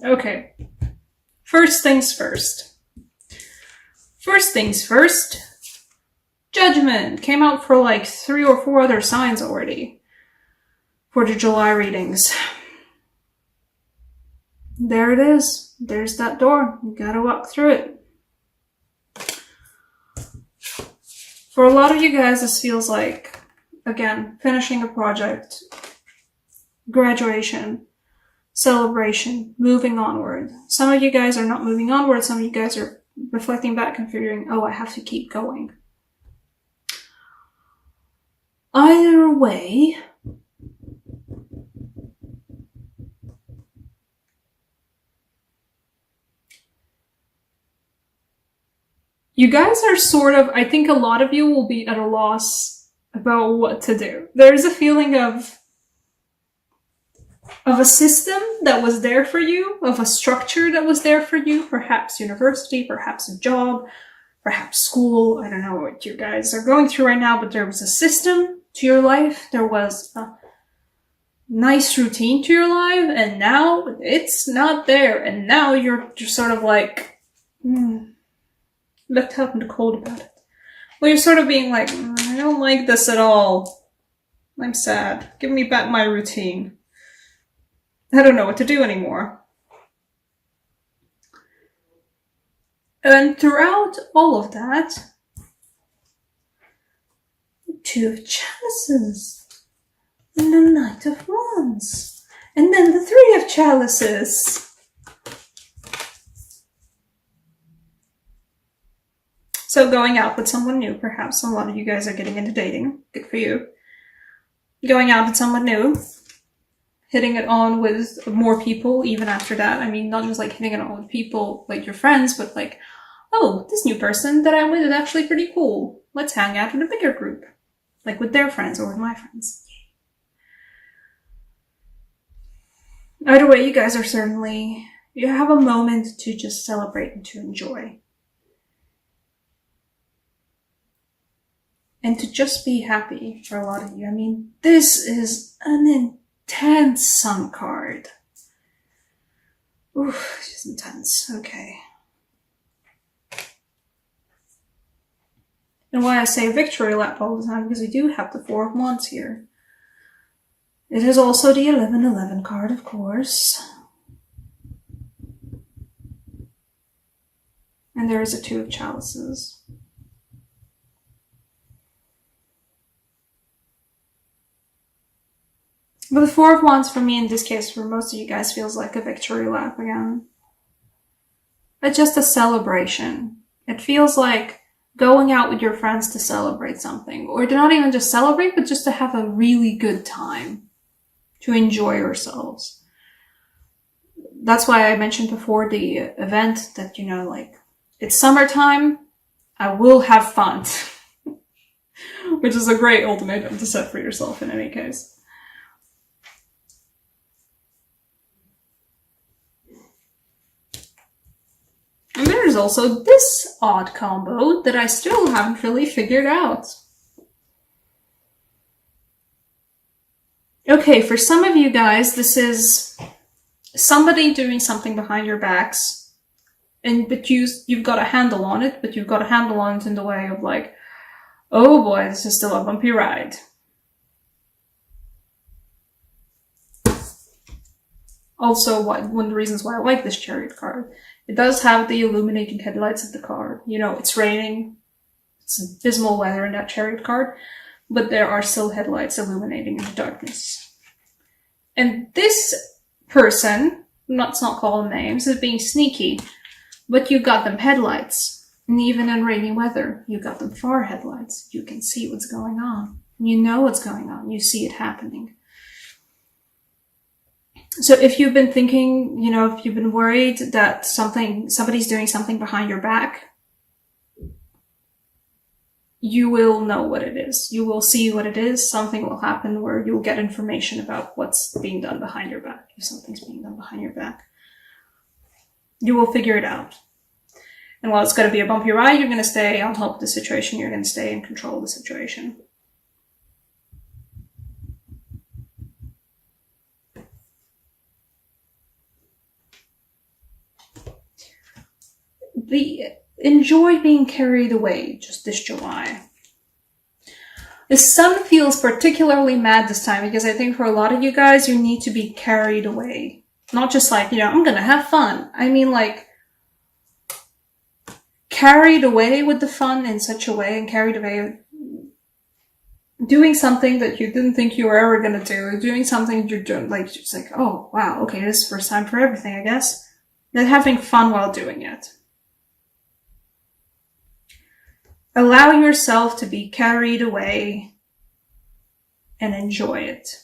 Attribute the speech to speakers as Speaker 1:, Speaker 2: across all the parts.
Speaker 1: Okay. First things first. First things first. Judgment came out for like 3 or 4 other signs already for the July readings. There it is. There's that door. You gotta walk through it. For a lot of you guys, this feels like, again, finishing a project, graduation, celebration, moving onward. Some of you guys are not moving onward. Some of you guys are reflecting back and figuring, oh, I have to keep going. Either way, you guys are sort of, I think a lot of you will be at a loss about what to do. There's a feeling of a system that was there for you, of a structure that was there for you, perhaps university, perhaps a job, perhaps school. I don't know what you guys are going through right now, but there was a system to your life. There was a nice routine to your life, and now it's not there. And now you're just sort of like, left out in the cold about it. Well, you're sort of being like, I don't like this at all. I'm sad. Give me back my routine. I don't know what to do anymore. And throughout all of that, the Two of Chalices, and the Knight of Wands, and then the Three of Chalices. So going out with someone new, perhaps a lot of you guys are getting into dating. Good for you. Going out with someone new. Hitting it on with more people even after that. I mean, not just like hitting it on with people like your friends, but like, oh, this new person that I'm with is actually pretty cool. Let's hang out in a bigger group. Like with their friends or with my friends. Either way, you guys are certainly, you have a moment to just celebrate and to enjoy. And to just be happy for a lot of you. I mean, this is an intense Sun card. Oof, she's intense. Okay. And why I say victory lap all the time, because we do have the Four of Wands here. It is also the 11-11 card, of course. And there is a Two of Chalices. But the Four of Wands for me in this case, for most of you guys, feels like a victory lap again. It's just a celebration. It feels like going out with your friends to celebrate something. Or to not even just celebrate, but just to have a really good time. To enjoy yourselves. That's why I mentioned before the event that, you know, like, it's summertime, I will have fun. Which is a great ultimatum to set for yourself in any case. And there's also this odd combo that I still haven't really figured out. Okay, for some of you guys, this is somebody doing something behind your backs, but you've got a handle on it, but you've got a handle on it in the way of like, oh boy, this is still a bumpy ride. Also, one of the reasons why I like this Chariot card, it does have the illuminating headlights of the card. You know, it's raining, it's abysmal weather in that Chariot card, but there are still headlights illuminating in the darkness. And this person, let's not call them names, is being sneaky, but you got them headlights. And even in rainy weather, you got them far headlights. You can see what's going on. You know what's going on. You see it happening. So if you've been thinking, you know, if you've been worried that somebody's doing something behind your back, you will know what it is. You will see what it is. Something will happen where you'll get information about what's being done behind your back. If something's being done behind your back, you will figure it out. And while it's going to be a bumpy ride, you're going to stay on top of the situation. You're going to stay in control of the situation. enjoy being carried away just this July. The sun feels particularly mad this time because I think for a lot of you guys, you need to be carried away. Not just like, I'm gonna have fun. I mean like, carried away with the fun in such a way, and carried away doing something that you didn't think you were ever gonna do, doing something you're doing, like, just like, oh, wow, okay, this is the first time for everything, I guess. Then having fun while doing it. Allow yourself to be carried away and enjoy it.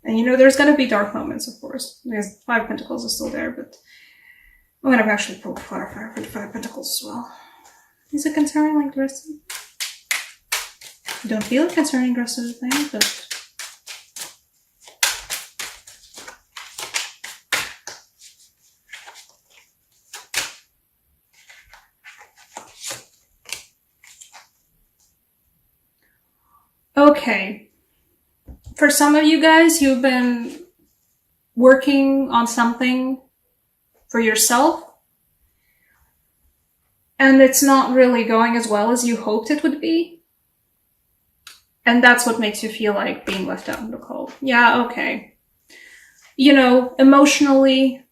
Speaker 1: And there's going to be dark moments, of course, because 5 Pentacles is still there, but I'm going to actually pull clarify for the 5 Pentacles as well. Is it concerning like the rest of it? Don't feel it concerning the rest of the thing, but... Okay. For some of you guys, you've been working on something for yourself, and it's not really going as well as you hoped it would be. And that's what makes you feel like being left out in the cold. Yeah, okay. Emotionally,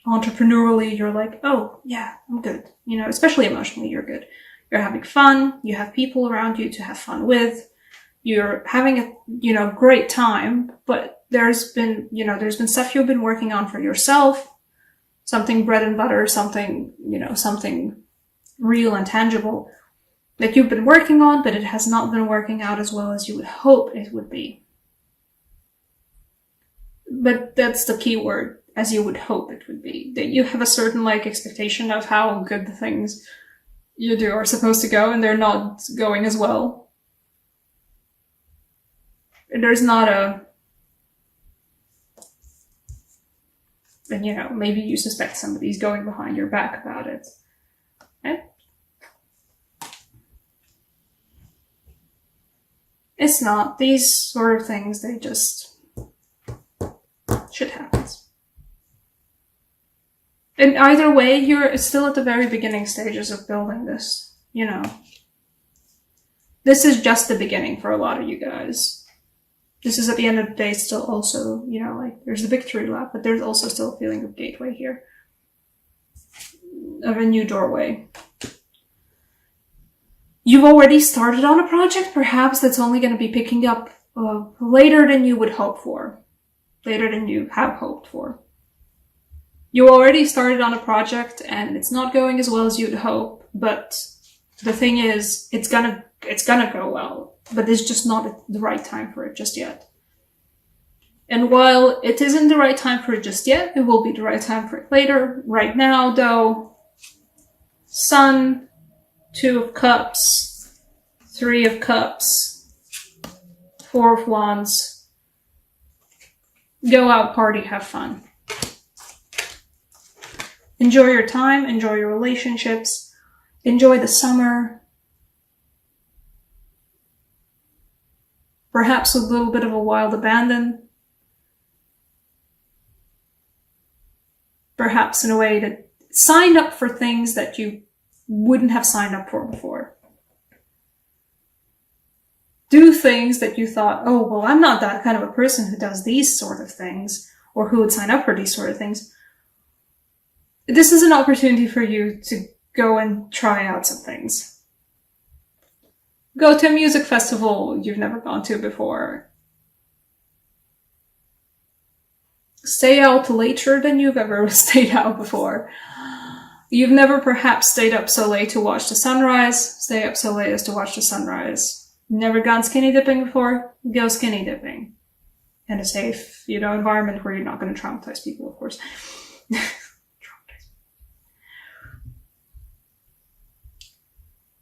Speaker 1: entrepreneurially, you're like, oh, yeah, I'm good. Especially emotionally, you're good. You're having fun. You have people around you to have fun with. You're having a, great time, but there's been stuff you've been working on for yourself, something bread and butter, something, something real and tangible that you've been working on, but it has not been working out as well as you would hope it would be. But that's the key word, as you would hope it would be. That you have a certain, expectation of how good the things you do are supposed to go, and they're not going as well. There's not and maybe you suspect somebody's going behind your back about it. Okay? It's not. These sort of things, they just... shit happens. And either way, you're still at the very beginning stages of building this, This is just the beginning for a lot of you guys. This is at the end of the day still also, there's the victory lap, but there's also still a feeling of gateway here. Of a new doorway. You've already started on a project, perhaps, that's only going to be picking up later than you would hope for. Later than you have hoped for. You already started on a project and it's not going as well as you'd hope, but the thing is, it's gonna go well. But it's just not the right time for it just yet. And while it isn't the right time for it just yet, it will be the right time for it later. Right now, though, Sun, 2 of Cups, 3 of Cups, 4 of Wands. Go out, party, have fun. Enjoy your time, enjoy your relationships, enjoy the summer. Perhaps a little bit of a wild abandon. Perhaps in a way that signed up for things that you wouldn't have signed up for before. Do things that you thought, oh, well, I'm not that kind of a person who does these sort of things, or who would sign up for these sort of things. This is an opportunity for you to go and try out some things. Go to a music festival you've never gone to before. Stay out later than you've ever stayed out before. You've never perhaps stayed up so late to watch the sunrise. Stay up so late as to watch the sunrise. Never gone skinny dipping before? Go skinny dipping. In a safe, environment where you're not going to traumatize people, of course.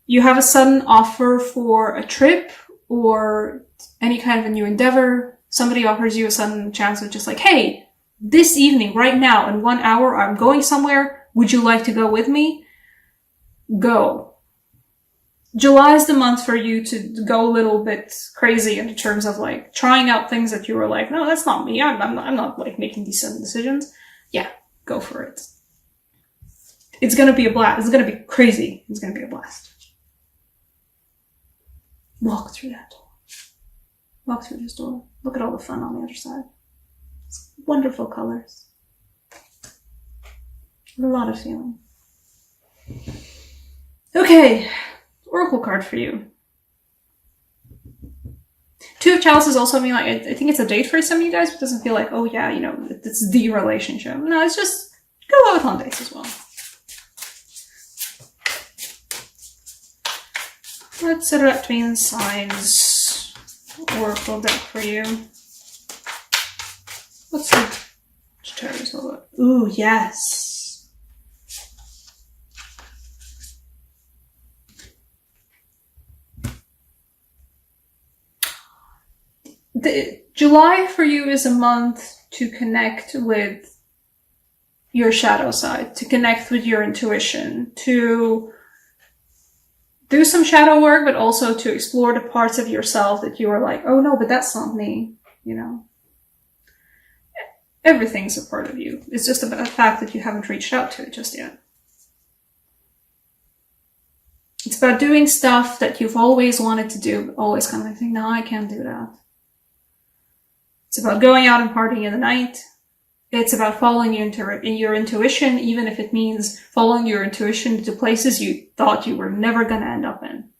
Speaker 1: You have a sudden offer for a trip or any kind of a new endeavor. Somebody offers you a sudden chance of just like, hey, this evening, right now, in 1 hour, I'm going somewhere. Would you like to go with me? Go. July is the month for you to go a little bit crazy in terms of like trying out things that you were like, no, that's not me. I'm not like making these sudden decisions. Yeah, go for it. It's gonna be a blast. It's gonna be crazy. It's gonna be a blast. Walk through that door. Walk through this door. Look at all the fun on the other side. It's wonderful colors. A lot of feeling. Okay, oracle card for you. Two of Chalices also mean like, I think it's a date for some of you guys, but it doesn't feel like, oh yeah, you know, it's the relationship. No, it's just go out on dates as well. Let's set it up between signs. Oracle deck for you. What's the Sagittarius all about? Ooh, yes. July for you is a month to connect with your shadow side, to connect with your intuition, to do some shadow work, but also to explore the parts of yourself that you are like, oh no, but that's not me, you know. Everything's a part of you. It's just about the fact that you haven't reached out to it just yet. It's about doing stuff that you've always wanted to do, but always kind of like, no, I can't do that. It's about going out and partying in the night. It's about following your intuition, even if it means following your intuition to places you thought you were never going to end up in.